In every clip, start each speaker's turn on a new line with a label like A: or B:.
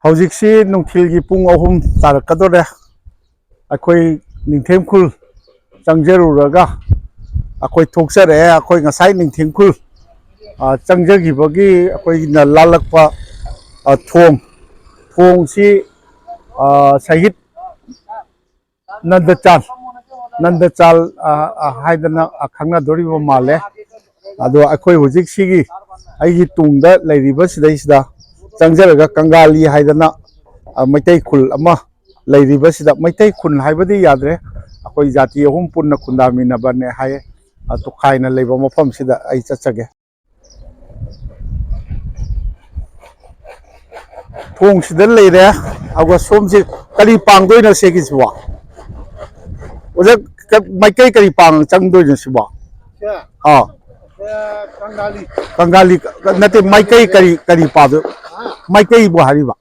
A: ꯍꯧꯖꯤꯛꯁꯤ ꯅꯨꯡꯊꯤꯜꯒꯤ ꯄꯨꯡ 3 ꯇꯥꯔꯛꯀꯗꯣꯔꯦ ꯑꯩꯈꯣꯏ ꯅꯤꯡꯊꯦꯝꯈꯨꯜ ꯆꯪꯖꯔꯨꯔꯒ ꯑꯩꯈꯣꯏ ꯊꯣꯛꯆꯔꯛꯑꯦ ꯑꯩꯈꯣꯏ ꯉꯁꯥꯏ ꯅꯤꯡꯊꯦꯝꯈꯨꯜ ꯆꯪꯖꯈꯤꯕꯒꯤ ꯑꯩꯈꯣꯏꯅ ꯂꯥꯜꯂꯛꯄ ꯊꯣꯡꯁꯤ ꯁꯍꯤꯗ ꯅꯟꯗꯆꯥꯜ ꯍꯥꯏꯗꯅ ꯈꯪꯅꯗꯣꯔꯤꯕ ꯃꯥꯜꯂꯦ ꯑꯗꯣ ꯑꯩꯈꯣꯏ ꯍꯧꯖꯤꯛ ꯁꯤꯒꯤ ꯑꯩꯒꯤ ꯇꯨꯡꯗ ꯂꯩꯔꯤꯕ ꯁꯤꯗꯩꯁꯤꯗ ꯆꯪꯖꯔꯒ ꯀꯪꯒꯥꯂꯤ ꯍꯥꯏꯗꯅ ꯃꯩꯇꯩ ꯈꯨꯜ ꯑꯃ ꯂꯩꯔꯤꯕꯁꯤꯗ ꯃꯩꯇꯩ ꯈꯨꯜ ꯍꯥꯏꯕꯗꯤ ꯌꯥꯗ꯭ꯔꯦ ꯑꯩꯈꯣꯏ ꯖꯥꯇꯤ ꯑꯍꯨꯝ ꯄꯨꯟꯅ ꯈꯨꯟꯗꯥꯃꯤꯟꯅꯕꯅꯦ ꯍꯥꯏ ꯇꯣꯈꯥꯏꯅ ꯂꯩꯕ ꯃꯐꯝꯁꯤꯗ ꯑꯩ ꯆꯠꯆꯒꯦ ꯊꯣꯡꯁꯤꯗ ꯂꯩꯔꯦ ꯑꯗꯨꯒ ꯁꯣꯝꯁꯤ ꯀꯔꯤ ꯄꯥꯡꯗꯣꯏꯅꯣ ꯁꯤꯒꯤꯁꯤꯕꯣ ꯑꯣꯖꯥ ꯃꯩꯇꯩ ꯀꯔꯤ ꯄꯥꯡ ꯆꯪꯗꯣꯏꯅꯣ ꯁꯤꯕꯣ ꯀꯪꯒꯥꯂꯤ ꯅꯠꯇꯦ ꯃꯩꯇꯩ ꯀꯔꯤ ꯄꯥꯗꯣ ꯃꯩꯇꯩꯕꯨ ꯍꯥꯏꯔꯤꯕ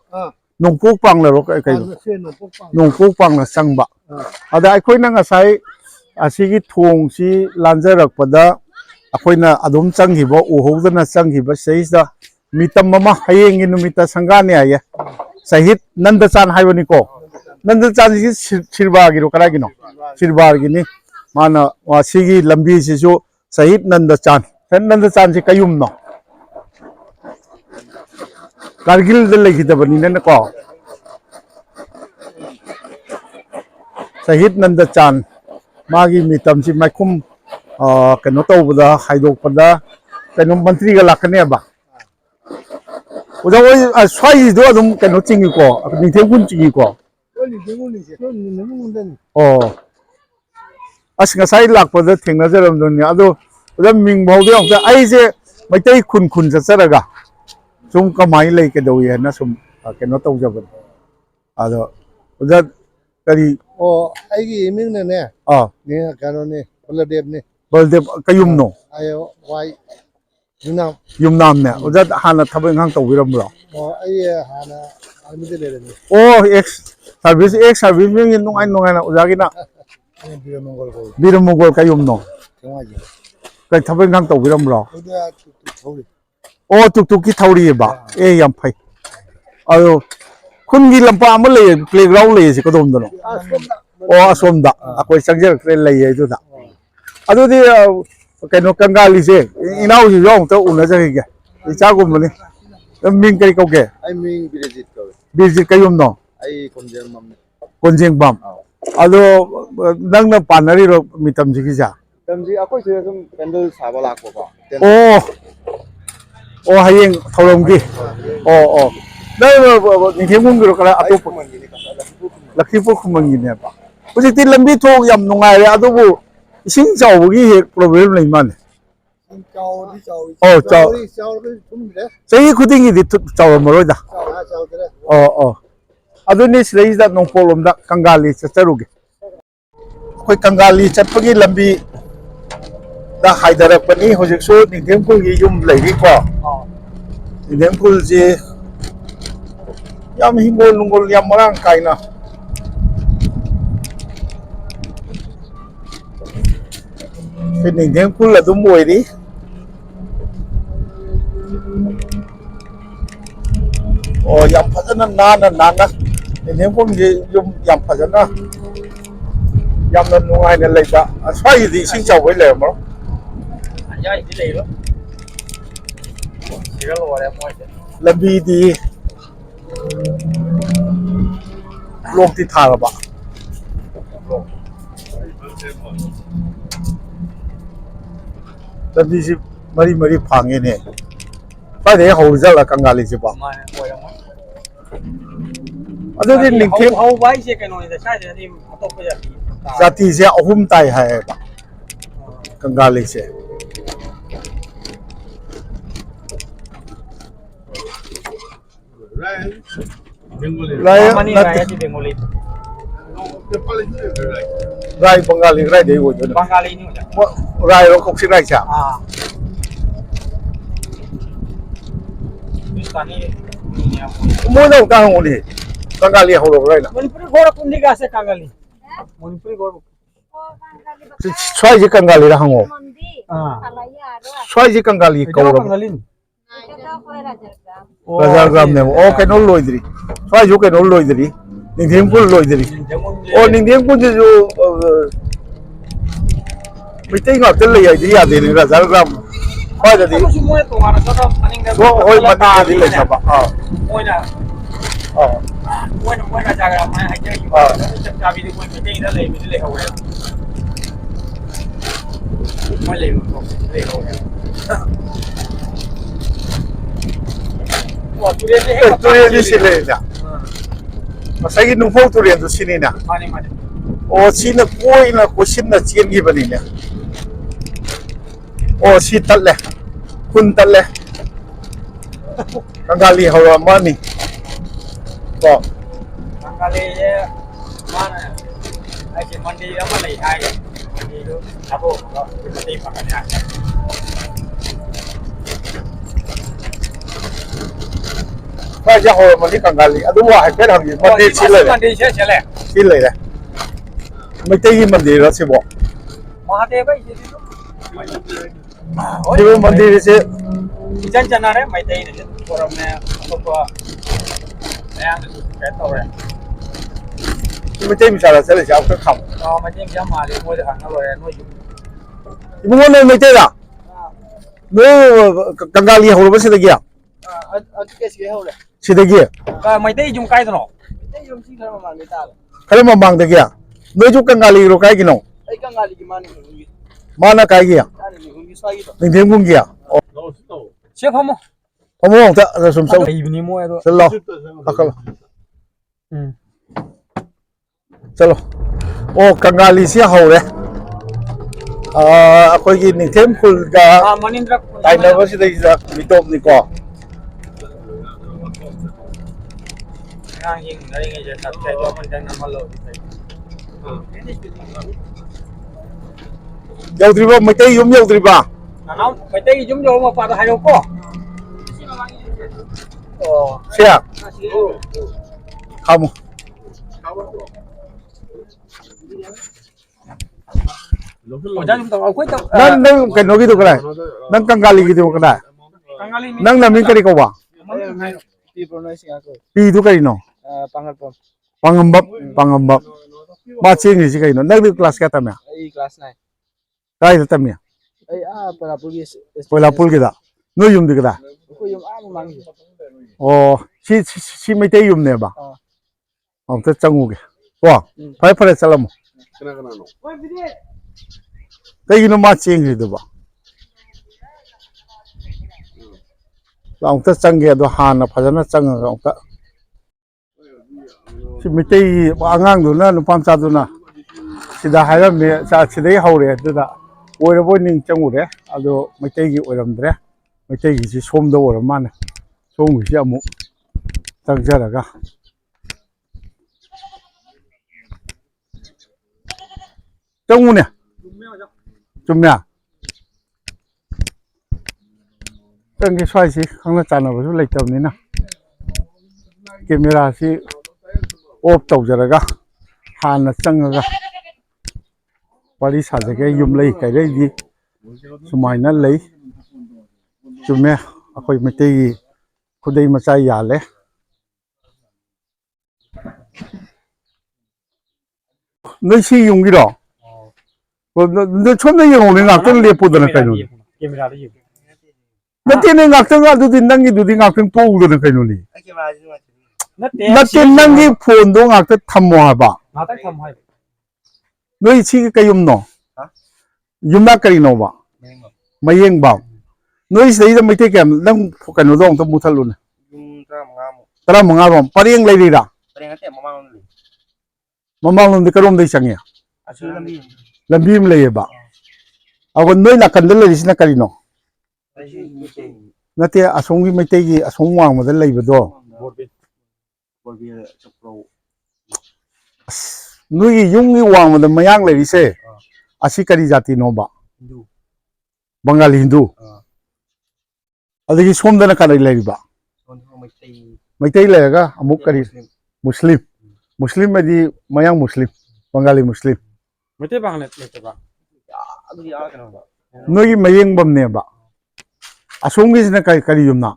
A: ꯅꯣꯡꯄꯣꯛ ꯄꯥꯡꯂꯔꯣ ꯀꯩꯅꯣ ꯅꯣꯡꯄꯣꯛ ꯄꯥꯡꯅ ꯆꯪꯕ ꯑꯗ ꯑꯩꯈꯣꯏꯅ ꯉꯁꯥꯏ ꯑꯁꯤꯒꯤ ꯊꯣꯡꯁꯤ ꯂꯥꯟꯖꯔꯛꯄꯗ ꯑꯩꯈꯣꯏꯅ ꯑꯗꯨꯝ ꯆꯪꯈꯤꯕ ꯎꯍꯧꯗꯅ ꯆꯪꯈꯤꯕ ꯁꯤꯗꯩꯁꯤꯗ ꯃꯤꯇꯝ ꯑꯃ ꯍꯌꯦꯡꯒꯤ ꯅꯨꯃꯤꯠꯇ ꯁꯪꯒꯥꯅꯤ ꯍꯥꯏꯌꯦ ꯁꯍꯤꯗ ꯅꯟꯗꯆꯥꯟ ꯍꯥꯏꯕꯅꯤꯀꯣ ꯅꯟꯗꯆꯥꯟꯁꯤ ꯁꯤꯔꯕꯥꯔꯒꯤꯔꯣ ꯀꯗꯥꯏꯒꯤꯅꯣ ꯁꯤꯔꯕꯥꯔꯒꯤꯅꯤ ꯃꯥꯅ ꯁꯤꯒꯤ ꯂꯝꯕꯤꯁꯤꯁꯨ ꯁꯍꯤꯗ ꯅꯟꯗꯆꯥꯟꯁꯤ ꯀꯌꯨꯝꯅꯣ ꯀꯥꯔꯒꯤꯜꯗ ꯂꯩꯈꯤꯗꯕꯅꯤꯅꯀꯣ ꯁꯍꯤꯗ ꯅꯟꯗꯆꯥꯟ ꯃꯥꯒꯤ ꯃꯤꯇꯝꯁꯤ ꯃꯥꯏꯈꯨꯝ ꯀꯩꯅꯣ ꯇꯧꯕꯗ ꯍꯥꯏꯗꯣꯛꯄꯗ ꯀꯩꯅꯣ ꯃꯟꯇ꯭ꯔꯤꯒ ꯂꯥꯛꯀꯅꯦꯕ ꯑꯣꯖꯥ ꯍꯣꯏ ꯁ꯭ꯋꯥꯏꯒꯤꯗꯣ ꯑꯗꯨꯝ ꯀꯩꯅꯣ ꯆꯤꯡꯉꯤꯀꯣ ꯅꯤꯡꯊꯦꯝꯈꯨꯜ ꯆꯤꯡꯉꯤꯀꯣ ꯑꯣ ꯑꯁ ꯉꯁꯥꯏ ꯂꯥꯛꯄꯗ ꯊꯦꯡꯅꯖꯔꯝꯗꯣꯏꯅꯤ ꯑꯗꯣ ꯑꯣꯖꯥ ꯃꯤꯡ ꯐꯥꯎꯗꯤ ꯑꯃꯨꯛꯇ ꯑꯩꯁꯦ ꯃꯩꯇꯩ ꯈꯨꯟ ꯆꯠꯆꯔꯒ ꯁꯨꯝ ꯀꯃꯥꯏꯅ ꯂꯩ ꯀꯩꯗꯧꯏ ꯍꯥꯏꯅ ꯁꯨꯝ ꯀꯩꯅꯣ ꯇꯧꯖꯕꯅꯤ ꯑꯗꯣ ꯑꯣꯖꯥ ꯀꯔꯤ
B: ꯑꯩꯒꯤ ꯏꯃꯤꯡꯅꯅꯦ ꯀꯩꯅꯣꯅꯤ ꯕꯂꯗꯦꯕꯅꯤ
A: ꯕꯜꯗꯦꯕ ꯀꯌꯨꯝꯅꯣ
B: ꯋꯥꯏ
A: ꯌꯨꯝꯅꯥꯝꯅꯦ ꯑꯣꯖꯥ ꯍꯥꯟꯅ ꯊꯕꯛ ꯏꯪꯈꯥꯡ ꯇꯧꯕꯤꯔꯝꯕ꯭ꯔꯣ
B: ꯑꯩ ꯍꯥꯟꯅ ꯑꯥꯔꯃꯤꯗ ꯂꯩꯔꯝꯃꯤ
A: ꯑꯦꯛꯁ ꯁꯥꯔꯚꯤꯁ ꯅꯨꯡꯉꯥꯏꯅ ꯑꯣꯖꯥꯒꯤꯅ ꯕꯤꯔꯃꯣꯒꯣꯜ ꯀꯌꯨꯝꯅꯣ ꯀꯩ ꯊꯕꯛ ꯏꯪꯈꯥꯡ ꯇꯧꯕꯤꯔꯝꯕ꯭ꯔꯣ ꯇꯨꯛꯇꯨꯛꯀꯤ ꯊꯧꯔꯤꯑꯕ ꯌꯥꯝ ꯐꯩ ꯑꯗꯣ ꯈꯨꯟꯒꯤ ꯂꯝꯄꯥꯛ ꯑꯃ ꯂꯩꯌꯦ ꯄ꯭ꯂꯦꯒ꯭ꯔꯥꯎꯟ ꯂꯩꯌꯦꯁꯦ ꯀꯗꯣꯝꯗꯅꯣ ꯑꯁꯣꯝꯗ ꯑꯩꯈꯣꯏ ꯆꯪꯖꯔꯛꯇ꯭ꯔꯦ ꯂꯩꯌꯦ ꯑꯗꯨꯗ ꯑꯗꯨꯗꯤ ꯀꯩꯅꯣ ꯀꯪꯒꯥꯂꯤꯁꯦ ꯏꯅꯥꯎꯁꯤꯁꯨ ꯑꯃꯨꯛꯇ ꯎꯅꯖꯈꯤꯒꯦ ꯏꯆꯥꯒꯨꯝꯕꯅꯤ ꯃꯤꯡ ꯀꯔꯤ ꯀꯧꯒꯦ
B: ꯑꯩ ꯃꯤꯡ ꯕꯤꯔꯖꯤꯠ ꯀꯧꯏ
A: ꯕꯤꯔꯖꯤꯠ ꯀꯌꯨꯝꯅꯣ
B: ꯑꯩ ꯀꯣꯟꯖꯦꯡꯕꯝꯅꯤ
A: ꯀꯣꯟꯖꯦꯡꯕꯝ ꯑꯗꯣ ꯅꯪꯅ ꯄꯥꯟꯅꯔꯤꯔꯣ ꯃꯤꯇꯝꯁꯤꯒꯤꯁꯦ
B: ꯃꯇꯝꯁꯤ ꯑꯩꯈꯣꯏꯁꯦ ꯁꯨꯝ ꯄꯦꯟꯗꯜ ꯁꯥꯕ ꯂꯥꯛꯄꯀꯣ
A: ꯍꯌꯦꯡ ꯊꯧꯔꯝꯒꯤ ꯅꯪ ꯅꯤꯡꯊꯦꯝꯈꯨꯜꯒꯤꯔꯣ ꯈꯔ ꯑꯇꯣꯞꯄ ꯂꯛꯈꯤꯄꯨꯔ ꯈꯨꯃꯟꯒꯤꯅꯦꯕ ꯍꯧꯖꯤꯛꯇꯤ ꯂꯝꯕꯤ ꯊꯣꯡ ꯌꯥꯝ ꯅꯨꯡꯉꯥꯏꯔꯦ ꯑꯗꯨꯕꯨ ꯏꯁꯤꯡ ꯆꯥꯎꯕꯒꯤ ꯍꯦꯛ ꯄ꯭ꯔꯣꯕ꯭ꯂꯦꯝ ꯂꯩ ꯃꯥꯜꯂꯦ ꯆꯍꯤ ꯈꯨꯗꯤꯡꯒꯤꯗꯤ ꯆꯥꯎꯔꯝꯃꯔꯣꯏꯗ ꯑꯗꯨꯅꯤ ꯁꯤꯗꯩꯁꯤꯗ ꯅꯣꯡꯄꯣꯛꯂꯣꯝꯗ ꯀꯪꯒꯥꯂꯤ ꯆꯠꯆꯔꯨꯒꯦ ꯑꯩꯈꯣꯏ ꯀꯪꯒꯥꯂꯤ ꯆꯠꯄꯒꯤ ꯂꯝꯕꯤꯗ ꯍꯥꯏꯊꯔꯛꯄꯅꯤ ꯍꯧꯖꯤꯛꯁꯨ ꯅꯤꯡꯊꯦꯝꯈꯨꯜꯒꯤ ꯌꯨꯝ ꯂꯩꯔꯤꯀꯣ ꯅꯤꯡꯊꯦꯝꯈꯨꯜꯁꯤ ꯌꯥꯝ ꯍꯤꯡꯒꯣꯜ ꯅꯨꯡꯒꯣꯜ ꯌꯥꯝ ꯃꯔꯥꯡ ꯀꯥꯏꯅ ꯅꯤꯡꯊꯦꯝꯈꯨꯜ ꯑꯗꯨꯝ ꯑꯣꯏꯔꯤ ꯌꯥꯝ ꯐꯖꯅ ꯅꯥꯟꯅ ꯅꯤꯡꯊꯦꯝꯈꯨꯜꯒꯤ ꯌꯨꯝ ꯌꯥꯝ ꯐꯖꯅ ꯌꯥꯝꯅ ꯅꯨꯡꯉꯥꯏꯅ ꯂꯩꯕ ꯁ꯭ꯋꯥꯏꯒꯤꯗꯤ ꯏꯁꯤꯡ ꯆꯥꯎꯕꯩ ꯂꯩꯔꯝꯃꯔꯣꯏ ꯂꯝꯕꯤꯗꯤ ꯕ꯭ꯂꯣꯛꯇꯤ ꯊꯥꯔꯕ ꯂꯝꯕꯤꯁꯤ ꯃꯔꯤ ꯐꯥꯡꯉꯦꯅꯦ ꯁ꯭ꯋꯥꯏꯗꯒꯤ ꯍꯧꯔꯖꯥꯠꯂ ꯀꯪꯒꯥꯂꯤꯁꯤꯕꯣ ꯑꯗꯨꯗꯤ ꯅꯤꯡꯊꯦꯝ
C: ꯍꯧꯕ ꯍꯥꯏꯁꯦ ꯀꯩꯅꯣꯅꯤꯗ ꯁ꯭ꯋꯥꯏꯗꯗꯤ ꯑꯇꯣꯞꯄ
A: ꯖꯥꯇꯤꯁꯦ 3 ꯇꯥꯏ ꯍꯥꯏꯌꯦꯕ ꯀꯪꯒꯥꯂꯤꯁꯦ ꯔꯥꯏ ꯕꯪꯒꯥꯂꯤ ꯀꯗꯥꯏꯗꯒꯤ ꯑꯣꯏꯗꯣꯏꯅꯣ
C: ꯕꯪꯒꯥꯂꯤꯅꯤ
A: ꯔꯥꯏꯔꯣ ꯀꯣꯛꯁꯤ ꯔꯥꯏꯁꯦ ꯃꯣꯏꯅ ꯑꯃꯨꯛꯇ ꯍꯪꯉꯨꯅꯦ ꯀꯪꯒꯥꯂꯤ ꯍꯧꯔꯕ꯭ꯔꯥ ꯍꯥꯏꯅ
C: Manipuri gor kundi ka ase Kangali. Manipuri gor.
A: ꯁ꯭ꯋꯥꯏꯁꯦ ꯀꯪꯒꯥꯂꯤꯔ ꯍꯪꯉꯣ ꯁ꯭ꯋꯥꯏꯁꯦ ꯀꯪꯒꯥꯂꯤ ꯀꯧꯔꯕ Cachar gram ne o cái nó lôi đi phải chú cái nó lôi đi Ningthemkhul lôi đi o Ningthemkhul chứ Meitei ngọc tên lấy gì à thì Cachar gram phải là đi
C: Semua itu mana sahaja paling dah.
A: ôi mà đi lấy sao à
C: Moi dah. Moi dah jaga ramai aja. Setiap kali dia moi meeting dah leh kau ya. Moi leh kau ya. Wah
A: Turian di sini na masai cái nung phô turian tu sini na
C: Mana.
A: o sini koi na kusin na chien gi bani na o si tat le kun tat le Kangali hawa mani ko
C: Kangali je mana? Aje mandi apa leh hai? Mandi tu apa? Mandi makan ya.
A: phải ra hồi mà đi Kangali à đúng rồi cái thằng gì mà đi xin lời
C: Mandi saya leh.
A: xin lời này mấy cái gì mà đi đó sẽ bỏ
C: Mahathir baik jadi tu.
A: thì mà đi sẽ
C: Jangan ada Meitei ni orangnya apa yang kita tahu ya.
A: mấy cái misalnya sẽ là sao cái không
C: Oh macam dia mali mau dah hang loya no ju.
A: ibu mana mấy cái đó nó Kangali hồi đó sẽ được gì
B: Aku sih hau dah.
A: sẽ được gì
C: Meitei jum kai tu no.
B: Kita jom sih kalau memang kita.
A: kalau mà mang được gì nó chụp Kangali rồi cái gì nó
B: Ai Kangali gimana ni?
A: mana cái gì
B: Kan ni hungi swagi tu.
A: Ningthemkhul gì
C: Siapa kamu?
A: kamu orang tak ada sumsel
C: Ini mau itu.
A: Selo akal Selo oh Kangali sẽ hậu đấy akhoi gi Ningthemkhul ga
C: Manindra.
A: tai na ba si dai za mitop ni ko
C: Yang ini dari ni je tak saya tu pun jangan malu.
A: yaudri ba Meitei yum yaudri ba
C: Nah, Meitei jum jauh apa dah hayo ko? Oh,
A: sia kamu
C: jangan tahu aku itu.
A: nang cái nó gitu cái nang Kangali gitu cái
C: Kangali ni.
A: nang namin kari ko ba
B: Di pronounce aku.
A: pi tu kari no
B: Pangal pom.
A: pangambap ma ching ni si kari no nang di class ka tamya
B: Ai kelas 9.
A: kai ta tamya
B: Ai para pulgis.
A: pola pul kita no yum di kita
B: Aku yung mangi.
A: oh si Meitei yum ne ba ông ta changu ke wa phai phai chalam
B: Kena no.
A: cái gì nó ma ching gì đó ông ta chăng cái đó hàn là phải nó chăng rồi ông ta thì Meitei angang đó nó pam cha đó na thì đã hay là mẹ cha thì đấy hậu đấy đó ôi là bôi ninh chăng rồi à đó Meitei cái ôi làm đấy Meitei cái gì xôm đâu rồi mà này xôm cái gì amu chăng ra là cả chăng nè chum nè Teng cái xoay xí không là chán nào lấy tầm này nè camera xí ốp tàu ra ra hàn là chăng ra Paris hạt cái zoom lấy cái đấy đi sumai nó lấy chum nè akhoi Meitei khu đây mà chạy giả lẽ nơi xí dùng cái đó nó chốt nó dùng để ngạc tên liệp bút là cái gì
C: Kamera dia.
A: nó tên này ngạc tên ngạc tên năng cái đồ thì ngạc tên bút là cái gì nó tên năng cái phone đó ngạc tên thầm hoa ba
C: Nah, tak sama hai.
A: nơi xí cái dùng nó dùng na cái nó ba mấy anh bảo nơi xí đó mấy cái kem đang cái nó dòng tao mua thằng luôn tao mang ngang pari yang lấy đi ra mamang luôn đi cái room đây chẳng nhỉ làm phim lấy ba à còn nơi là cần đến lấy xí na cái nó nó thì asong cái Meitei cái asong hoàng mà đến lấy vào đó nơi yung cái hoàng mà đến mayang lấy đi xe asi cái jati nó ba Bengali Hindu adagi som dana cái lấy đi ba Meitei lấy cái amuk cái Muslim mà đi mayang Muslim Bengali Muslim
C: Meitei bang bang.
A: nơi cái mayang bam ne ba asong cái na cái yum na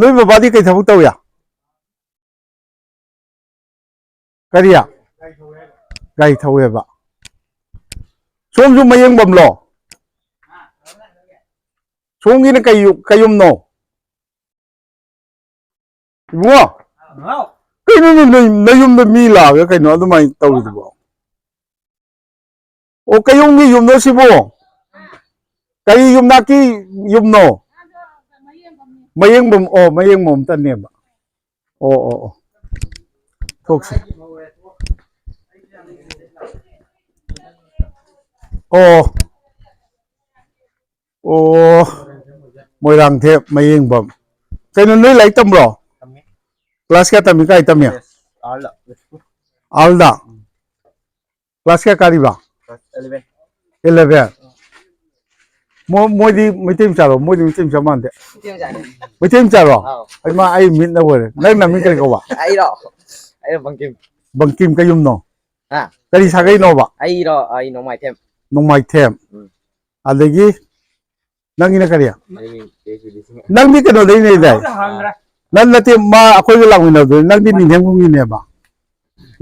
A: Noi babadi kai thabuk taw ya kariya gai thawe ba som ju mayeng bam lo som gi na kayum no bunga kai no na yum da mi la ga kai no adu mai taw du bo o kayum gi yum no si bo kai yum na ki yum no mayeng bam o mayeng mom ta ne ba o thok si oh moirang the mayeng bam kai no noi lai tam bro class ka tam kai tam ya alda class ka kari ba 11 moi di mitim charo moi di mitim chaman de mitim charo ai ma ai min na wore nang na min kai ko ba
B: ai
A: bangkim kayum no
B: ha
A: kari sagai no ba
B: ai no
A: mai them adagi nang ina kariya nang di kano dai nei dai nan na te ma akoi ga lang na do nang di Ningthemkhul ngi ne ba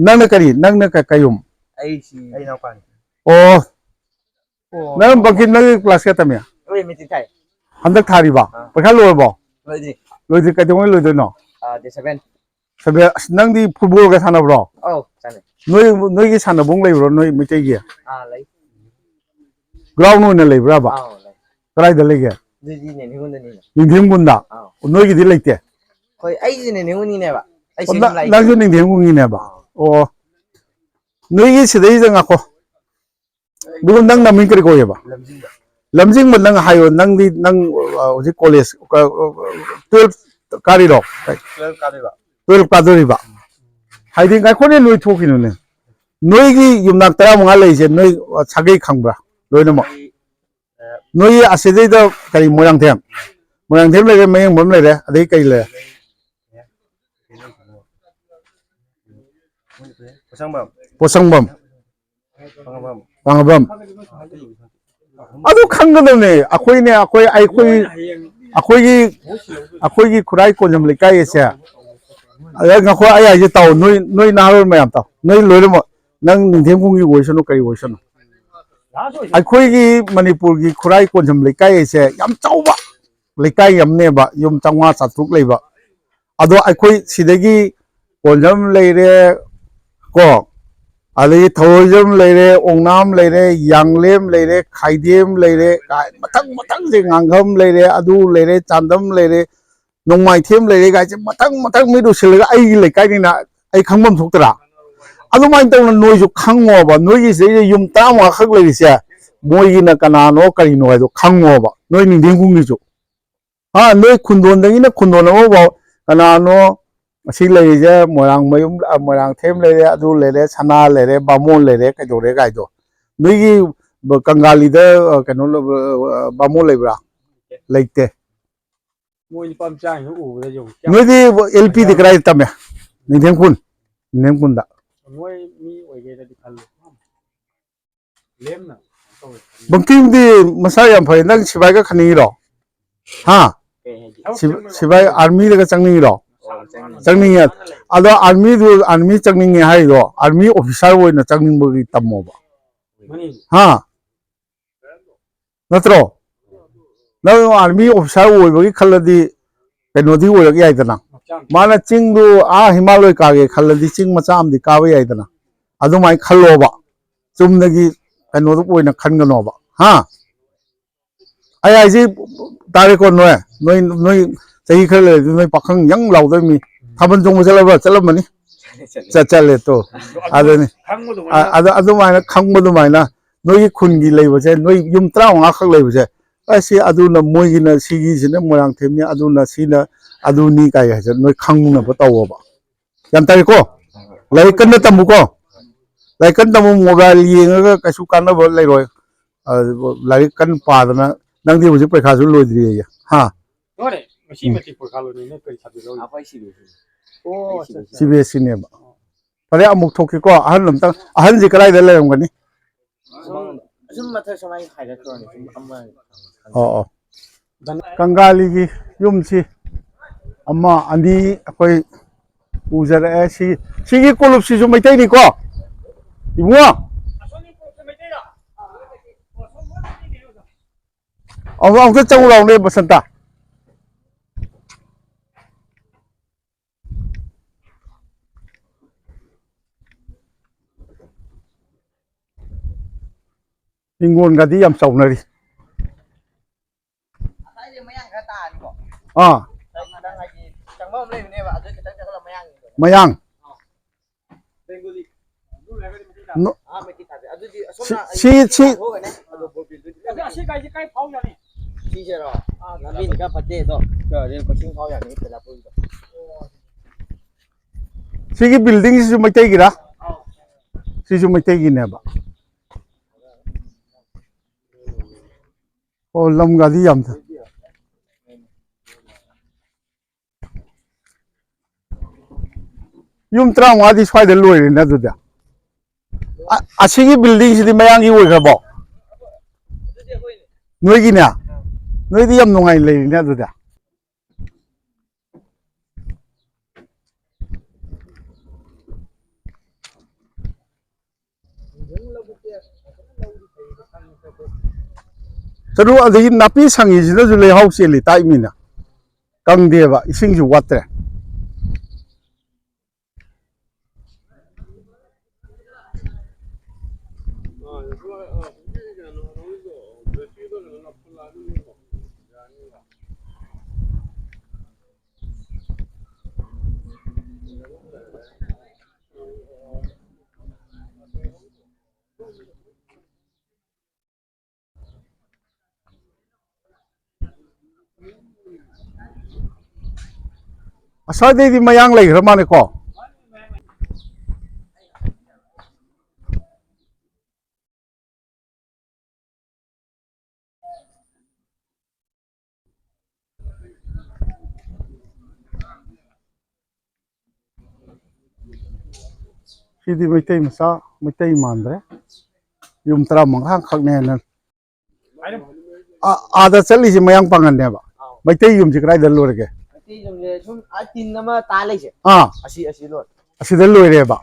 A: nang na kari nang na kayum
B: ai no pan
A: oh nang bangkim nang class ka tam ya
B: oi mi tin thai
A: handak thari ba pakha lo ba
B: loi di
A: kai dong lo do no
B: de 7
A: sabe nang di football ga sana bro
B: oh chane
A: noi gi sana bung lai bro noi Meitei gi
B: lai
A: ground no na lai bra ba
B: lai
A: krai da lai ge
B: di ne ni hunda ni
A: Ningthemkhul da noi gi di lai te
B: khoi ai ji ne ni ne ba ai sim lai
A: nang ju Ningthemkhul ngi ne ba oh noi gi sidai da ngako du nang na min kri ko ye ba lamjing man nang hayo nang di nang hoji college 12 kari ro
B: 12 ka ba
A: 12 ka dori ba haiding kai khone noi thokinu ne noi gi yumnak tara manga lai je noi sagai khangbra loina mo noi asidai da kari moyang them le mayeng bom le re adai kai le posang bam pangabam adu khanggadone akoi gi khurai ko jam le kai se aga ngakho aya je taw noi na ro mayam taw noi loire mo nang Ningthemkhul gi woisano kai woisano akoi gi Manipur gi khurai ko jam le kai se yam chawba le kai yam ne ba yum changwa chatruk le ba ado akoi sidagi konjam leire ko adai thawjam leire ongnam leire yanglem leire khaidem leire matang je ngangham leire adu leire chandam leire nongmai them leire ga je matang mi du silga ai le kai ni na ai khangbam thuktra adu mai tawna noi ju khangmo ba noi gi se yum ta ma khak leire se moi gi na kana no kari no ai do khangmo ba noi Ningthemkhul gi ju ha noi khundon dang ina khundon mo ba kana no asi leije moirang mayum moirang them leire adu leire sana leire bamon leire kai do re gai do noi gi Kangali da kano bamon leibra leite
C: moi pam chang hu da yo
A: noi di LP di krai tam ya Ningthemkhul da
C: moi mi oi ge da di khal lem na
A: bangkim di masa yam phai nang sibai ka khani ro ha sibai army da changni ro changni ya ado army changni hai ro army officer wo na changni bo gi tammo ba ha natro na army officer wo bo gi khaladi kenodi wo gi ai dana mana ching du a Himalaya ka ge khaladi ching macha am di ka ba ai dana adu mai khallo ba chumnagi kanodu wo na khangano ba ha ai ji tare ko noi chahi khale noi pakhang yang law da mi thaban jong chala mani chale to adani adu mai na khangbo du mai na noi khun gi leibo je noi yum tra nga khak leibo je asi adu na moi gi na si gi sine moirang them ni adu na si na adu ni kai ha noi khang na ba taw ba yan tare ko lai kan na tamu ko lai kan tamu mobile yenga kasu kan na ba lai roi lai kan pa na nang di bu paikha su loi dri ya ha
C: ore masi mati por khalo ni ne kai sabi lo
B: apai si
C: oh
A: CBSC ne ba pare amuk thoki ko ahan lam tang ahan ji krai da lai ngani
B: sum matha samai khaida ko ni amma
A: Kangali gi yum si ꯑꯃ ꯑꯅꯤ ꯑꯩꯈꯣꯏ ꯎꯖꯔꯛꯑꯦ ꯁꯤꯒꯤ ꯀꯣꯂꯨꯞꯁꯤꯁꯨ ꯃꯩꯇꯩꯅꯤꯀꯣ ꯏꯕꯨꯡꯉꯣ ꯑꯃꯨꯛꯇ ꯆꯪꯉꯨ ꯂꯥꯎꯅꯦ ꯕꯁꯟꯇ ꯍꯤꯡꯒꯣꯜꯒꯗꯤ ꯌꯥꯝ ꯆꯥꯎꯅꯔꯤ ꯑꯥ ꯃꯌꯥꯡ ꯁꯤꯒꯤ ꯕꯤꯜꯗꯤꯡꯁꯤꯁꯨ ꯃꯩꯇꯩꯒꯤꯔꯥ ꯁꯤꯁꯨ ꯃꯩꯇꯩꯒꯤꯅꯦꯕ ꯑꯣ ꯂꯝꯒꯗꯤ ꯌꯥꯝ ꯌꯨꯝ 35ꯗꯤ ꯁ꯭ꯋꯥꯏꯗ ꯂꯣꯏꯔꯦꯅꯦ ꯑꯗꯨꯗꯤ ꯑꯁꯤꯒꯤ ꯕꯤꯜꯗꯤꯡꯁꯤꯗꯤ ꯃꯌꯥꯡꯒꯤ ꯑꯣꯏꯈ꯭ꯔꯕꯣ ꯅꯣꯏꯒꯤꯅꯦ ꯅꯣꯏꯗꯤ ꯌꯥꯝ ꯅꯨꯡꯉꯥꯏ ꯂꯩꯔꯤꯅꯦ ꯑꯗꯨꯗꯤ ꯆꯔꯨ ꯑꯗꯒꯤ ꯅꯥꯄꯤ ꯁꯪꯉꯤꯁꯤꯗꯁꯨ ꯂꯩꯍꯥꯎ ꯆꯦꯜꯂꯤ ꯇꯥꯛꯏꯃꯤꯅ ꯀꯪꯗꯦꯕ ꯏꯁꯤꯡꯁꯨ ꯋꯥꯠꯇ꯭ꯔꯦ ꯑꯁ꯭ꯋꯥꯏꯗꯩꯗꯤ ꯃꯌꯥꯡ ꯂꯩꯈ꯭ꯔ ꯃꯥꯜꯂꯦꯀꯣ ꯁꯤꯗꯤ ꯃꯩꯇꯩ ꯃꯆꯥ ꯃꯩꯇꯩ ꯃꯥꯟꯗ꯭ꯔꯦ ꯌꯨꯝ 35 ꯈꯛꯅꯦꯅ ꯑꯥꯗ ꯆꯠꯂꯤꯁꯦ ꯃꯌꯥꯡ ꯄꯥꯡꯒꯟꯅꯦꯕ ꯃꯩꯇꯩ ꯌꯨꯝꯁꯤ ꯀꯗꯥꯏꯗ ꯂꯣꯏꯔꯒꯦ
B: ꯁꯨꯝ ꯇꯤꯟ ꯑꯃ ꯇꯥ ꯂꯩꯁꯦ ꯑꯁꯤ ꯂꯣꯏ
A: ꯑꯁꯤꯗ ꯂꯣꯏꯔꯦꯕ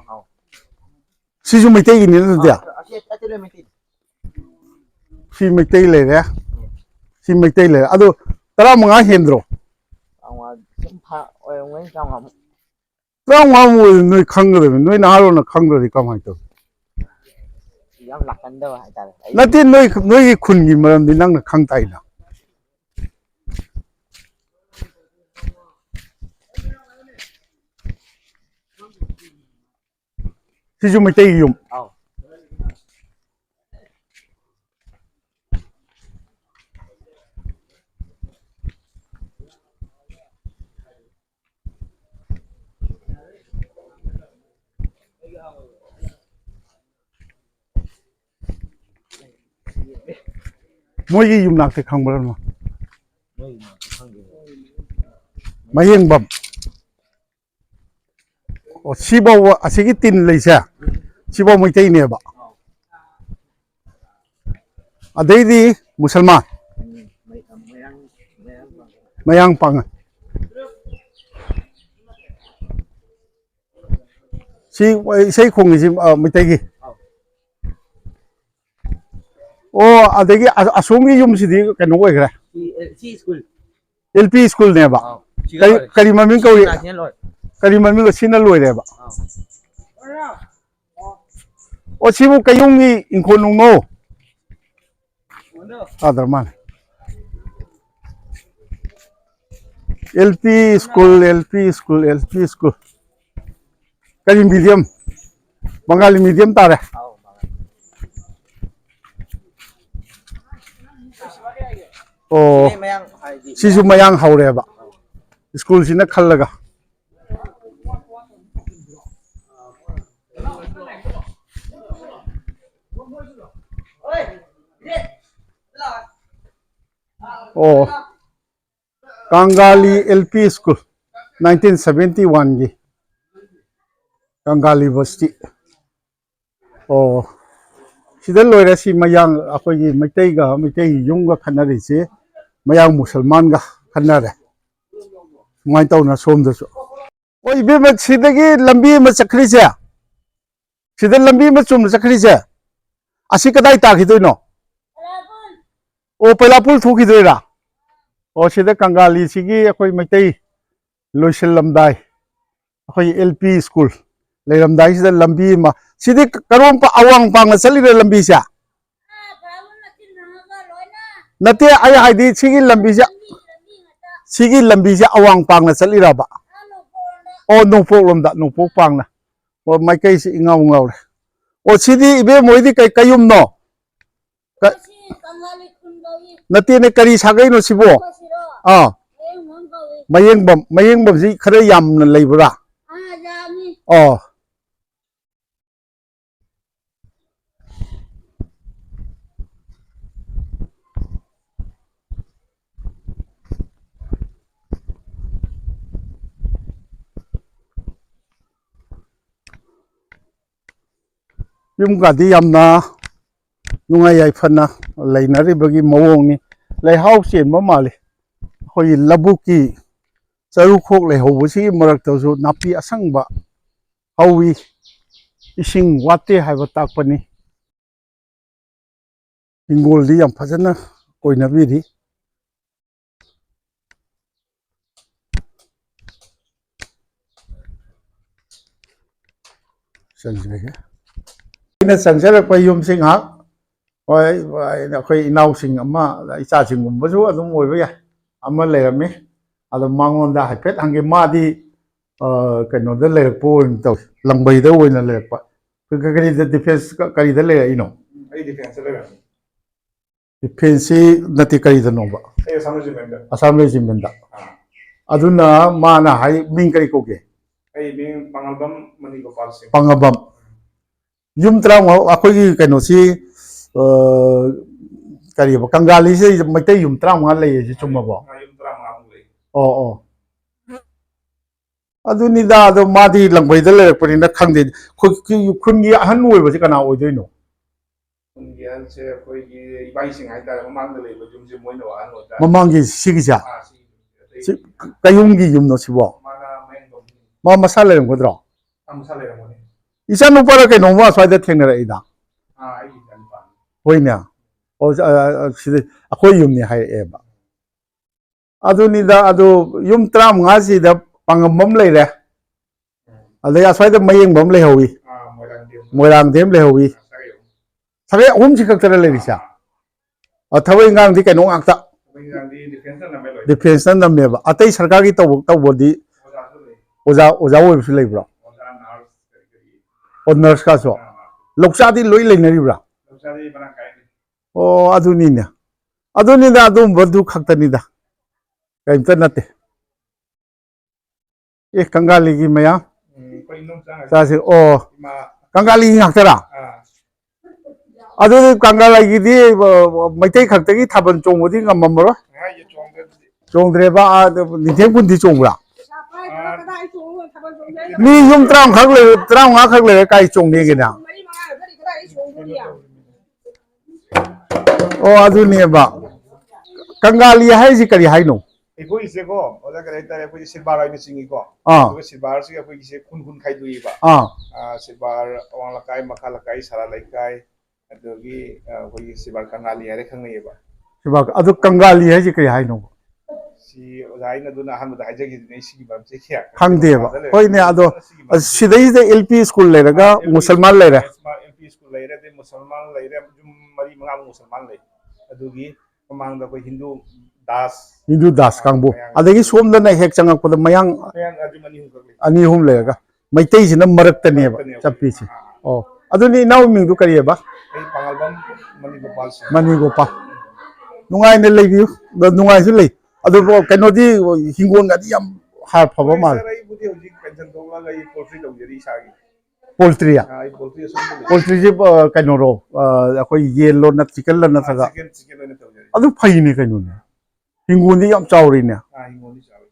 A: ꯁꯤꯁꯨ ꯃꯩꯇꯩꯒꯤꯅꯤ ꯑꯗꯨꯗꯤ ꯁꯤ ꯃꯩꯇꯩ ꯂꯩꯔꯦ ꯁꯤ ꯃꯩꯇꯩ ꯂꯩꯔꯦ ꯑꯗꯨ 15 ꯍꯦꯟꯗ꯭ꯔꯣ 35 ꯅꯣꯏ ꯈꯪꯒꯗꯕꯅꯤ ꯅꯣꯏ ꯅꯍꯥꯔꯣꯟꯅ ꯈꯪꯗ꯭ꯔꯗꯤ ꯀꯃꯥꯏꯅ ꯇꯧ
B: ꯌꯥꯝ ꯂꯥꯛꯀꯟꯗꯕ ꯍꯥꯏꯇꯥꯔꯦ
A: ꯅꯠꯇꯦ ꯅꯣꯏꯒꯤ ꯈꯨꯟꯒꯤ ꯃꯔꯝꯗꯤ ꯅꯪꯅ ꯈꯪ ꯇꯥꯏꯅ ꯁꯤꯁꯨ ꯃꯩꯇꯩꯒꯤ ꯌꯨꯝ ꯃꯣꯏꯒꯤ ꯌꯨꯝꯅꯥꯛꯇꯤ ꯈꯪꯕ꯭ꯔꯥ ꯃꯌꯦꯡꯕꯝ ꯑꯣ ꯁꯤꯐꯥꯎꯕ ꯑꯁꯤꯒꯤ ꯇꯤꯟ ꯂꯩꯁꯦ ꯁꯤꯐꯥꯎ ꯃꯩꯇꯩꯅꯦꯕ ꯑꯗꯩꯗꯤ ꯃꯨꯁꯜꯃꯥꯟ ꯃꯌꯥꯡ ꯄꯥꯡꯉꯟ ꯁꯤ ꯏꯁꯩ ꯈꯣꯡꯉꯤꯁꯤ ꯃꯩꯇꯩꯒꯤ ꯑꯣ ꯑꯗꯒꯤ ꯑꯁꯣꯝꯒꯤ ꯌꯨꯝꯁꯤꯗꯤ ꯀꯩꯅꯣ ꯑꯣꯏꯈ꯭ꯔꯦ LP ꯁ꯭ꯀꯨꯜꯅꯦꯕ ꯀꯔꯤ ꯃꯃꯤꯡ ꯀꯧꯏ ꯀꯔꯤ ꯃꯃꯤꯡ ꯁꯤꯅ ꯂꯣꯏꯔꯦꯕ ꯑꯣ ꯁꯤꯕꯨ ꯀꯩꯌꯨꯝꯒꯤ ꯏꯪꯈꯣꯜ ꯅꯨꯡꯅꯣ ꯑꯗ꯭ꯔ ꯃꯥꯜꯂꯦ LP स्कूल करी मीडियम बंगाली मीडियम तारे ꯑꯣ ꯁꯤꯁꯨ ꯃꯌꯥꯡ ꯍꯧꯔꯦꯕ ꯁ꯭ꯀꯨꯜꯁꯤꯅ ꯈꯜꯂꯒ ꯑꯣ Kangali LP School 1971 गी Kangali बस्ती ꯑꯣ ꯁꯤꯗ ꯂꯣꯏꯔꯦ ꯁꯤ ꯃꯌꯥꯡ ꯑꯩꯈꯣꯏꯒꯤ ꯃꯩꯇꯩꯒꯤ ꯌꯨꯝꯒ ꯈꯟꯅꯔꯤꯁꯤ ꯃꯌꯥꯡ ꯃꯨꯁꯜꯃꯥꯟꯒ ꯈꯟꯅꯔꯦ ꯅꯨꯡꯉꯥꯏ ꯇꯧꯅ ꯁꯣꯝꯗꯁꯨ ꯑꯣ ꯏꯕꯦꯝꯃ ꯁꯤꯗꯒꯤ ꯂꯝꯕꯤ ꯑꯃ ꯆꯠꯈ꯭ꯔꯤꯁꯦ ꯁꯤꯗ ꯂꯝꯕꯤ ꯑꯃ ꯆꯨꯝꯅ ꯆꯠꯈ꯭ꯔꯤꯁꯦ ꯑꯁꯤ ꯀꯗꯥꯏ ꯇꯥꯈꯤꯗꯣꯏꯅꯣ ꯑꯣ ꯄꯩꯂꯥꯄꯨꯜ ꯊꯣꯛꯈꯤꯗꯣꯏꯔꯥ ꯑꯣ ꯁꯤꯗ ꯀꯪꯒꯥꯂꯤꯁꯤꯒꯤ ꯑꯩꯈꯣꯏ ꯃꯩꯇꯩ ꯂꯣꯏꯁꯤꯜꯂꯝꯗꯥꯏ ꯑꯩꯈꯣꯏ LP ꯁ꯭ꯀꯨꯜ ꯂꯩꯔꯝꯗꯥꯏꯁꯤꯗ ꯂꯝꯕꯤ ꯑꯃ ꯁꯤꯗꯤ ꯀꯔꯣꯝ ꯑꯋꯥꯡ ꯄꯥꯡꯅ ꯆꯠꯂꯤꯔ ꯂꯝꯕꯤꯁꯦ ꯅꯠꯇꯦ ꯑꯩ ꯍꯥꯏꯗꯤ ꯁꯤꯒꯤ ꯂꯝꯕꯤꯁꯦ ꯑꯋꯥꯡ ꯄꯥꯡꯅ ꯆꯠꯂꯤꯔꯕ ꯑꯣ ꯅꯣꯡꯄꯣꯛ ꯂꯣꯝꯗ ꯅꯣꯡꯄꯣꯛ ꯄꯥꯡꯅ ꯑꯣ ꯃꯥꯏꯀꯩꯁꯤ ꯏꯉꯥꯎ ꯉꯥꯎꯔꯦ ꯑꯣ ꯁꯤꯗꯤ ꯏꯕꯦꯝ ꯍꯣꯏꯗꯤ ꯀꯩꯌꯨꯝꯅꯣ ꯅꯠꯇꯦꯅꯦ ꯀꯔꯤ ꯁꯥꯒꯩꯅꯣ ꯁꯤꯕꯣ ꯃꯌꯦꯡꯕꯝꯁꯤ ꯈꯔ ꯌꯥꯝꯅ ꯂꯩꯕ꯭ꯔꯥ ꯑꯣ ꯌꯨꯝꯒꯗꯤ ꯌꯥꯝꯅ ꯅꯨꯡꯉꯥꯏ ꯌꯥꯏꯐꯅ ꯂꯩꯅꯔꯤꯕꯒꯤ ꯃꯑꯣꯡꯅꯤ ꯂꯩꯍꯥꯎ ꯆꯦꯟꯕ ꯃꯥꯜꯂꯤ ꯑꯩꯈꯣꯏꯒꯤ ꯂꯧꯕꯨꯛꯀꯤ ꯆꯔꯨꯈꯣꯛ ꯂꯩꯍꯧꯕꯁꯤꯒꯤ ꯃꯔꯛꯇꯁꯨ ꯅꯥꯄꯤ ꯑꯁꯪꯕ ꯍꯧꯋꯤ ꯏꯁꯤꯡ ꯋꯥꯠꯇꯦ ꯍꯥꯏꯕ ꯇꯥꯛꯄꯅꯤ ꯍꯤꯡꯒꯣꯜꯗꯤ ꯌꯥꯝ ꯐꯖꯅ ꯀꯣꯏꯅꯕꯤꯔꯤ ꯆꯪꯖꯔꯒꯦ ꯑꯩꯅ ꯆꯪꯖꯔꯛꯄ ꯌꯨꯝꯁꯤ ꯉꯥꯏꯍꯥꯛ ꯍꯣꯏ ꯑꯩꯈꯣꯏ ꯏꯅꯥꯎꯁꯤꯡ ꯑꯃ ꯏꯆꯥꯁꯤꯡꯒꯨꯝꯕꯁꯨ ꯑꯗꯨꯝ ꯑꯣꯏꯕ ꯌꯥꯏ ꯑꯃ ꯂꯩꯔꯝꯃꯤ ꯑꯗꯣ ꯃꯉꯣꯟꯗ ꯍꯥꯏꯐꯦꯠ ꯍꯪꯒꯦ ꯃꯥꯗꯤ ꯀꯩꯅꯣꯗ ꯂꯩꯔꯛꯄ ꯑꯣꯏꯅ ꯇꯧꯏ ꯂꯪꯕꯩꯗ ꯑꯣꯏꯅ ꯂꯩꯔꯛꯄ ꯀꯔꯤꯗ ꯗꯤꯐꯦꯟꯁ ꯀꯔꯤꯗ ꯂꯩꯔꯛꯏꯅꯣ
C: ꯑꯩ ꯗꯤꯐꯦꯟꯁꯇ ꯂꯩꯔꯝꯃꯤ
A: ꯗꯤꯐꯦꯟꯁꯁꯤ ꯅꯠꯇꯦ ꯀꯔꯤꯗꯅꯣꯕ
C: ꯑꯩ ꯑꯁꯥꯝ ꯔꯦꯖꯤꯃꯦꯟꯗ
A: ꯑꯁꯥꯝ ꯔꯦꯖꯤꯃꯦꯟꯗ ꯑꯗꯨꯅ ꯃꯥꯅ ꯍꯥꯏ ꯃꯤꯡ ꯀꯔꯤ ꯀꯧꯒꯦ
C: ꯑꯩ ꯃꯤꯡ ꯄꯥꯡꯉꯝꯕꯝ ꯃꯅꯤꯒꯣꯄꯥꯜ ꯁꯤꯡ
A: ꯄꯥꯡꯉꯝꯕꯝ ꯌꯨꯝ 35 ꯑꯩꯈꯣꯏꯒꯤ ꯀꯩꯅꯣꯁꯤ ꯀꯔꯤꯕ ꯀꯪꯒꯥꯂꯤꯁꯤ ꯃꯩꯇꯩ ꯌꯨꯝ 35 ꯂꯩꯌꯦꯁꯤ ꯆꯨꯝꯃꯕꯣ
C: ꯌꯨꯝ 35 ꯂꯩ
A: ꯑꯣ ꯑꯗꯨꯅꯤꯗ ꯑꯗꯣ ꯃꯥꯗꯤ ꯂꯪꯕꯩꯗ ꯂꯩꯔꯛꯄꯅꯤꯅ ꯈꯪꯗꯦ ꯈꯨꯟꯒꯤ ꯑꯍꯟ ꯑꯣꯏꯕꯁꯤ ꯀꯅꯥ ꯑꯣꯏꯗꯣꯏꯅꯣ
C: ꯈꯨꯟꯒꯤ ꯑꯍꯟꯁꯦ ꯑꯩꯈꯣꯏꯒꯤ ꯏꯕꯥꯏꯁꯤꯡ ꯍꯥꯏꯇꯥꯔꯦ ꯃꯃꯥꯡꯗ ꯂꯩꯕ ꯌꯨꯝꯁꯦ ꯃꯣꯏꯅ ꯑꯍꯟ ꯑꯣꯏꯇꯥꯔꯦ
A: ꯃꯃꯥꯡꯒꯤ ꯁꯤꯒꯤꯁꯦ
C: ꯁꯤ
A: ꯀꯩꯌꯨꯝꯒꯤ ꯌꯨꯝꯅꯣ ꯁꯤꯕꯣ
C: ꯃꯥꯅ ꯃꯌꯦꯡꯕꯝ
A: ꯃꯥ ꯃꯁꯥ ꯂꯩꯔꯝꯒꯗ꯭ꯔꯣ
C: ꯃꯁꯥ ꯂꯩꯔꯝꯒꯅꯤ
A: ꯏꯆꯥꯅꯨꯄꯥꯔ ꯀꯩꯅꯣꯝꯃ ꯑꯁ꯭ꯋꯥꯏꯗ ꯊꯦꯡꯅꯔꯛꯏꯗ
C: ꯑꯩꯒꯤ ꯏꯆꯥꯅꯨꯄꯥꯅꯤ
A: ꯍꯣꯏꯅꯦ ꯑꯣ ꯁꯤꯗ ꯑꯩꯈꯣꯏ ꯌꯨꯝꯅꯤ ꯍꯥꯏꯔꯛꯑꯦꯕ ꯑꯗꯨꯅꯤꯗ ꯑꯗꯨ ꯌꯨꯝ 35ꯁꯤꯗ ꯄꯥꯡꯉꯝꯕꯝ ꯂꯩꯔꯦ ꯑꯗꯩ ꯑꯁ꯭ꯋꯥꯏꯗ ꯃꯌꯦꯡꯕꯝ ꯂꯩꯍꯧꯋꯤ ꯃꯣꯏꯔꯥꯡꯊꯦꯝ ꯂꯩꯍꯧꯋꯤ ꯁꯥꯒꯩ 3ꯁꯤ ꯈꯛꯇꯔ ꯂꯩꯔꯤꯁꯦ ꯊꯕꯛ ꯏꯪꯈꯥꯡꯗꯤ ꯀꯩꯅꯣ ꯉꯥꯛꯇ ꯗꯤꯐꯦꯟꯁꯅ ꯅꯝꯃꯦꯕ ꯑꯇꯩ ꯁꯔꯀꯥꯔꯒꯤ ꯇꯧꯕꯗꯤ ꯑꯣꯖꯥ ꯑꯣꯏꯕꯁꯨ ꯂꯩꯕ꯭ꯔꯣ ꯑꯣ ꯅꯔꯁꯀꯥꯁꯨ ꯂꯧꯆꯥꯗꯤ ꯂꯣꯏ ꯂꯩꯅꯔꯤꯕ꯭ꯔꯥ ꯑꯣ ꯑꯗꯨꯅꯤꯗ ꯑꯗꯨꯝꯕꯗꯨ ꯈꯛꯇꯅꯤꯗ ꯀꯔꯤꯝꯇ ꯅꯠꯇꯦ ꯀꯪꯒꯥꯂꯤꯒꯤ ꯃꯌꯥꯝ ꯆꯥꯁꯤ ꯑꯣ ꯀꯪꯒꯥꯂꯤꯒꯤ ꯉꯥꯛꯇꯔꯥ ꯑꯗꯨꯗꯤ ꯀꯪꯒꯥꯂꯤꯒꯤꯗꯤ ꯃꯩꯇꯩ ꯈꯛꯇꯒꯤ ꯊꯥꯕꯜ ꯆꯣꯡꯕꯗꯤ ꯉꯝꯃꯝꯃꯔꯣꯏ ꯆꯣꯡꯗ꯭ꯔꯦꯕ ꯅꯤꯡꯊꯦꯝꯈꯨꯟꯗꯤ ꯆꯣꯡꯕ꯭ꯔꯥ ꯃꯤ ꯌꯨꯝ 35 ꯈꯛ ꯂꯩꯔꯦ ꯀꯥꯏ ꯆꯣꯡꯅꯦꯒꯦꯅ ꯑꯣ ꯑꯗꯨꯅꯦꯕ ꯀꯪꯒꯥꯂꯤ ꯍꯥꯏꯔꯤꯁꯤ ꯀꯔꯤ ꯍꯥꯏꯅꯣ
C: ꯑꯩꯈꯣꯏꯒꯤꯁꯦꯀꯣ ꯑꯣꯖꯥ ꯀꯔꯤ ꯍꯥꯏꯇꯥꯔꯦ ꯑꯩꯈꯣꯏꯁꯦ ꯁꯤꯜꯕꯥꯔ ꯑꯣꯏꯅ ꯆꯤꯡꯉꯤꯀꯣ ꯑꯗꯨꯒ ꯁꯤꯜꯕꯥꯔꯁꯤꯒ ꯑꯩꯈꯣꯏꯒꯤꯁꯦ ꯈꯨꯟ ꯈꯥꯏꯗꯣꯛꯏꯕ ꯁꯤꯜꯕꯥꯔ ꯑꯋꯥꯡ ꯂꯩꯀꯥꯏ ꯃꯈꯥ ꯂꯩꯀꯥꯏ ꯁꯔꯥ ꯂꯩꯀꯥꯏ ꯑꯗꯨꯗꯒꯤ ꯑꯩꯈꯣꯏꯒꯤ ꯁꯤꯜꯕꯥꯔ ꯀꯪꯒꯥꯂꯤ ꯍꯥꯏꯔ ꯈꯪꯅꯩꯌꯦꯕ
A: ꯑꯗꯨ ꯀꯪꯒꯥꯂꯤ ꯍꯥꯏꯁꯤ ꯀꯔꯤ ꯍꯥꯏꯅꯣ
C: ꯁꯤ ꯑꯣꯖꯥ ꯑꯩꯅ ꯑꯗꯨꯅ ꯑꯍꯥꯟꯕꯗ ꯍꯥꯏꯖꯈꯤꯗꯨꯅꯤ ꯁꯤꯒꯤ ꯃꯔꯝꯁꯦ ꯀꯌꯥ
A: ꯈꯪꯗꯦꯕ ꯍꯣꯏꯅꯦ ꯑꯗꯣ ꯁꯤꯗꯩꯁꯤꯗ LP ꯁ꯭ꯀꯨꯜ ꯂꯩꯔꯒ ꯃꯨꯁꯜꯃꯥꯟ ꯂꯩꯔꯦ
C: LP ꯁ꯭ꯀꯨꯜ ꯂꯩꯔꯦ ꯑꯗꯩ ꯃꯨꯁꯜꯃꯥꯟ ꯂꯩꯔꯦ ꯌꯨꯝ 4-5 ꯃꯨꯁꯜꯃꯥꯟ ꯂꯩ ꯑꯗꯨꯒꯤ ꯃꯃꯥꯡꯗ ꯑꯩꯈꯣꯏ ꯍꯤꯟꯗꯨ
A: ꯗꯥꯁ ꯀꯥꯡꯕꯨ ꯑꯗꯒꯤ ꯁꯣꯝꯗꯅ ꯍꯦꯛ ꯆꯪꯉꯛꯄꯗ ꯃꯌꯥꯡ 2-3 ꯂꯩꯔꯒ ꯃꯩꯇꯩꯁꯤꯅ ꯃꯔꯛꯇꯅꯦꯕ ꯆꯠꯄꯤꯁꯦ ꯑꯣ ꯑꯗꯨꯅꯤ ꯏꯅꯥꯎ ꯃꯤꯡꯗꯨ ꯀꯔꯤꯑꯕ
C: ꯑꯩ ꯄꯥꯡꯉꯝꯕꯝ ꯃꯅꯤꯒꯣꯄꯥꯜ ꯁꯤꯡ
A: ꯃꯅꯤꯒꯣꯄꯥꯜ ꯅꯨꯡꯉꯥꯏꯅ ꯂꯩꯕꯤꯌꯨ ꯅꯨꯡꯉꯥꯏꯁꯨ ꯂꯩ ꯑꯗꯨꯕꯨ ꯀꯩꯅꯣꯗꯤ ꯍꯤꯡꯒꯣꯜꯒꯗꯤ ꯌꯥꯝ ꯍꯥꯔ ꯐꯕ ꯃꯥꯜꯂꯦ
C: ꯑꯩꯕꯨꯗꯤ ꯍꯧꯖꯤꯛ ꯄꯦꯟꯁꯟ ꯊꯣꯛꯂꯒ ꯑꯩ ꯄꯣꯜꯇ꯭ꯔꯤ ꯇꯧꯖꯔꯤ ꯏꯁꯥꯒꯤ
A: ꯄꯣꯜꯇ꯭ꯔꯤꯌꯥ
C: ꯑꯩ ꯄꯣꯜꯇ꯭ꯔꯤ ꯑꯁꯣꯝꯗ ꯂꯩ
A: ꯄꯣꯜꯇ꯭ꯔꯤꯁꯦ ꯀꯩꯅꯣꯔꯣ ꯑꯩꯈꯣꯏ ꯌꯦꯟꯂꯣ ꯆꯤꯛꯀꯟꯂꯣ ꯅꯠꯇ꯭ꯔꯒ
C: ꯆꯤꯛꯀꯟ ꯑꯣꯏꯅ ꯇꯧꯖꯔꯤ
A: ꯑꯗꯨ ꯐꯩꯅꯦ ꯀꯩꯅꯣꯅꯦ ꯍꯤꯡꯒꯣꯜꯗꯤ ꯌꯥꯝ ꯆꯥꯎꯔꯤꯅꯦ
C: ꯍꯤꯡꯒꯣꯜꯗꯤ ꯆꯥꯎꯏ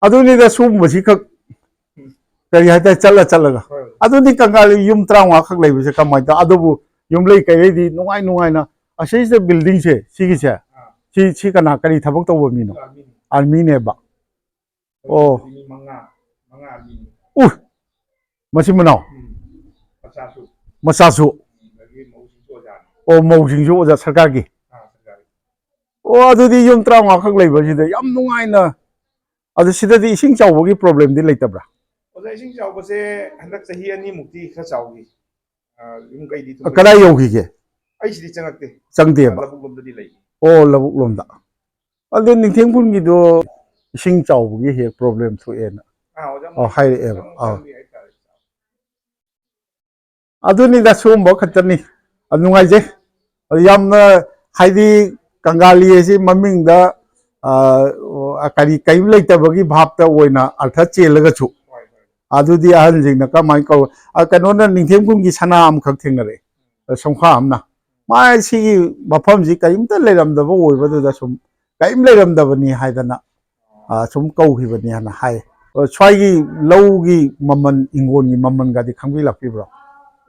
A: ꯑꯗꯨꯅꯤꯗ ꯁꯨꯝꯕꯁꯤ ꯈꯛ ꯀꯔꯤ ꯍꯥꯏꯇꯥꯔꯦ ꯆꯠꯂꯒ ꯑꯗꯨꯗꯤ ꯀꯪꯒꯥꯂꯤ ꯌꯨꯝ 35 ꯈꯛ ꯂꯩꯕꯁꯦ ꯀꯃꯥꯏꯅ ꯇꯧ ꯑꯗꯨꯕꯨ ꯌꯨꯝꯂꯩ ꯀꯩꯔꯩꯗꯤ ꯅꯨꯡꯉꯥꯏꯅ ꯑꯁꯤꯁꯤꯗ ꯕꯤꯜꯗꯤꯡꯁꯦ ꯁꯤꯒꯤꯁꯦ ꯁꯤ ꯀꯅꯥ ꯀꯔꯤ ꯊꯕꯛ ꯇꯧꯕ ꯃꯤꯅꯣ ꯑꯥꯔꯃꯤꯅꯦꯕ Oh.
C: Ini manga ini.
A: Masih menau.
C: Masasu.
A: Masasu.
C: Lagi mau singso jan.
A: Oh, mau singso oja sarkargi.
C: Sarkari.
A: Oh, adudi yum trauma khak leiba sida yam nungaina. Adu sidadi ising chawbogi problem di leitabra.
C: Oja ising chawbase handak chahi ani mukti kha chawgi. Yum kai di tum.
A: Kada yogige.
C: Ai sidi changakte.
A: Changde ba.
C: Labuk lomda di lei.
A: Oh, labuk lomda. Adu Ningthemkhul gi do ising chawbogi he problem thu ena. Oh, hai eba. Aduni da sumbo khatani anungai je yamna haidi Kangali si maming da kari kai leitabagi bhapta oina artha chelaga chu adudi ahal jingna kamai ko kanona Ningthemkhul gi sanam khak thengnare somkha amna mai si mafam ji kaimta leiramdaba oibadu da sum kaim leiramdabani haidana sum kauhibani hana hai swai laugi maman ingon gi maman ga di khangbi lakpibro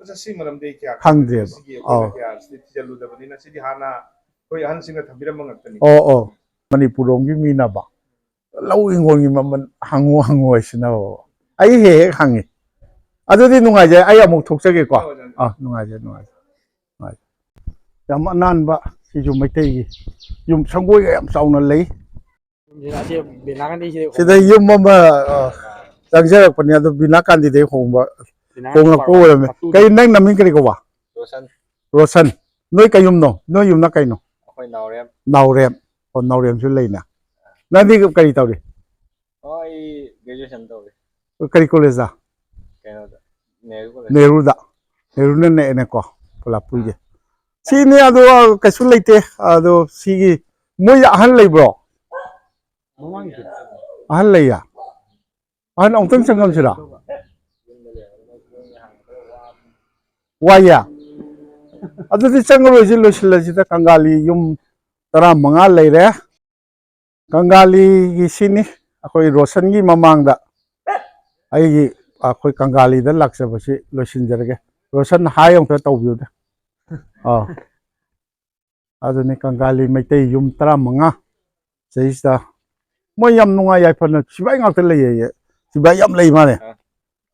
C: Sasi malam deh kya?
A: Khangde
C: Oh. Sidi jalu dah bani nasi di hana. Koi han singa thabiram mangat ni.
A: Oh. Manipuri gi mina ba lau ingon gi maman hangu sina ai he hangi adudi nungai je ai amuk thokjage ko nungai je yam anan ba si ju Meitei gi yum sangoi ga yam chauna lei sida yum mama changjarak pani adu bina kandi de hongba hongla ko rame kai nang namin kari ko ba Rosan noi kayum no noi yum na kai no
B: Akhoi naurem.
A: Naurem o naurem su leina nandi kari tawri
B: Oi graduation tawri.
A: kari college da
B: Keno da.
A: Nehru ne ko pula puije sini adu kasu leite adu sigi moi ahal leibro ahal leya ahal ongtang sangam sira waya adudi changro ji losilasi da Kangali yum tara manga leire Kangali gi sini akoi Rosan gi mamang da ai gi akoi Kangali da laksabasi losinjarage Rosan hayong ta tawbiu da aduni Kangali Meitei yum tara manga seista moi yam nunga yai phana sibai ngakta leye sibai yam lei mane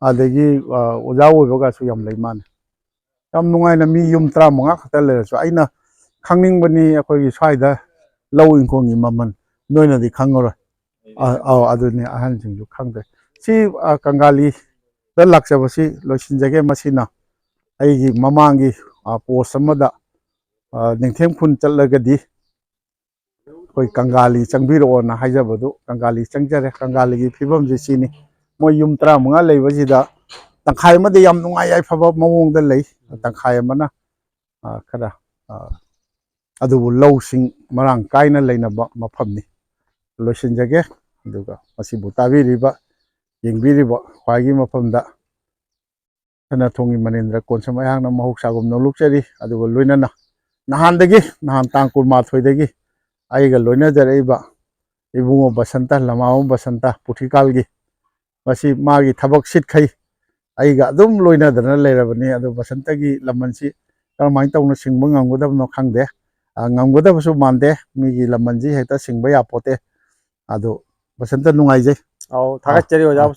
A: adagi oja oiboga su yam lei mane yam nungai na mi yum tara manga khata le so aina khangning bani akoi gi swaida lau inkongi maman noina di khangora aduni ahan jingju khangde si Kangali da laksabasi losinjage masina aigi mamangi post amada Ningthemkhul chatlagadi koi Kangali changbiro na haijabadu Kangali changjare Kangali gi phibam ji sini moi yum tra manga leibasida tangkhai made yam nungai ai phaba mawong da lei tangkhai amana khara adu lawsing marang kaina leinaba mafamni losinjage aduga masibu tabiriba yengbiriba khwagi mafamda kana thongi manindra konsam ayangna mahuksa gum nolukchari aduga loinana nahan tang kurma thoidagi aiga loina jaraiba ibungo basanta lamao basanta puthikalgi masi magi thabak sit khai aiga adum loina dana leirabani adu basanta gi lamansi karmai tawna singba ngamgodabno khangde ngamgodabasu mande migi lamanji heta singba yapote adu basanta nungai jai
B: Au thagat chari ho jaw.